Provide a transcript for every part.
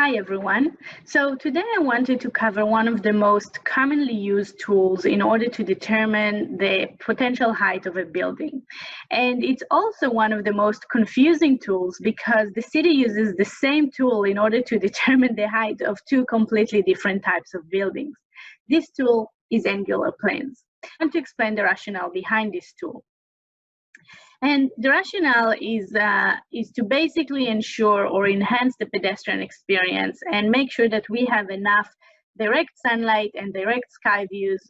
Hi everyone. So today I wanted to cover one of the most commonly used tools in order to determine the potential height of a building. And it's also one of the most confusing tools because the city uses the same tool in order to determine the height of two completely different types of buildings. This tool is angular planes. I want to explain the rationale behind this tool. And the rationale is to basically ensure or enhance the pedestrian experience and make sure that we have enough direct sunlight and direct sky views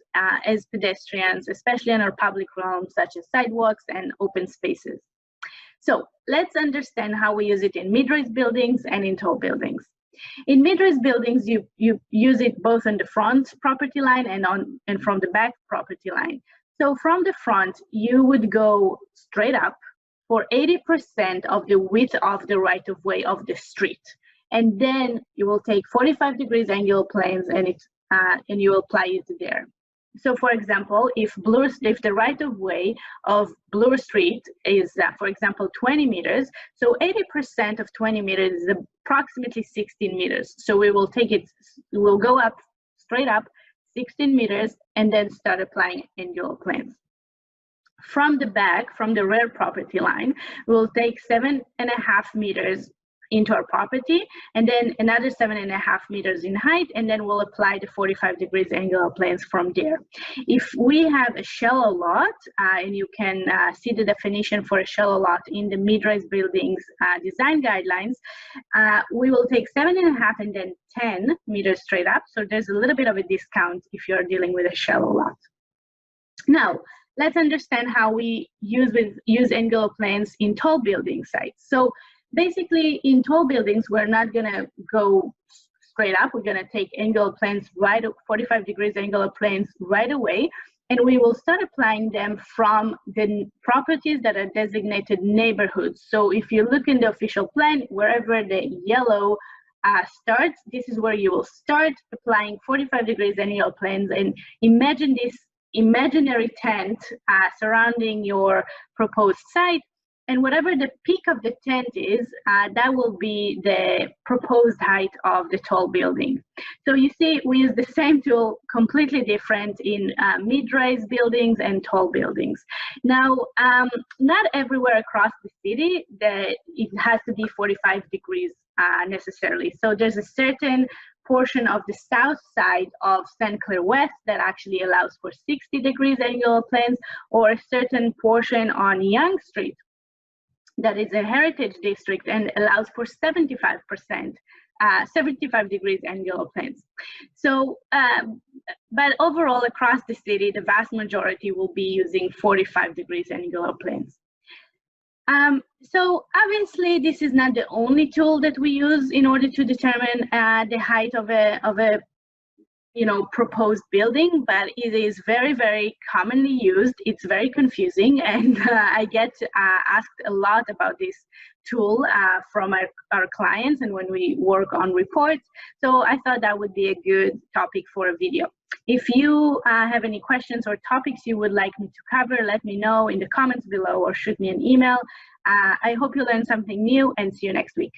as pedestrians, especially in our public realms such as sidewalks and open spaces. So let's understand how we use it in mid-rise buildings and in tall buildings. In mid-rise buildings, you use it both on the front property line and from the back property line. So from the front, you would go straight up for 80% of the width of the right-of-way of the street. And then you will take 45 degrees angular planes and you will apply it there. So for example, if the right-of-way of Bloor Street is, for example, 20 meters, so 80% of 20 meters is approximately 16 meters. So we'll go up, straight up, 16 meters, and then start applying angular planes. From the back, from the rear property line, we'll take 7.5 meters into our property, and then another 7.5 meters in height, and then we'll apply the 45 degrees angular planes from there. If we have a shallow lot, and you can see the definition for a shallow lot in the mid-rise buildings design guidelines, we will take 7.5 and then 10 meters straight up. So there's a little bit of a discount if you're dealing with a shallow lot. Now, let's understand how we use angular planes in tall building sites. So basically, in tall buildings, we're not going to go straight up. We're going to take angular planes 45 degrees angular planes right away, and we will start applying them from the properties that are designated neighborhoods. So if you look in the official plan, wherever the yellow starts, this is where you will start applying 45 degrees angular planes. And imagine this imaginary tent surrounding your proposed site. And whatever the peak of the tent is, that will be the proposed height of the tall building. So you see, we use the same tool, completely different in mid-rise buildings and tall buildings. Now, not everywhere across the city that it has to be 45 degrees necessarily. So there's a certain portion of the south side of St. Clair West that actually allows for 60 degrees angular planes, or a certain portion on Yonge Street that is a heritage district and allows for 75 degrees angular planes. So, but overall across the city, the vast majority will be using 45 degrees angular planes. So obviously, this is not the only tool that we use in order to determine the height of a proposed building, but it is very, very commonly used. It's very confusing, and I get asked a lot about this tool from our clients and when we work on reports. So I thought that would be a good topic for a video. If you have any questions or topics you would like me to cover, let me know in the comments below or shoot me an email. I hope you learned something new, and see you next week.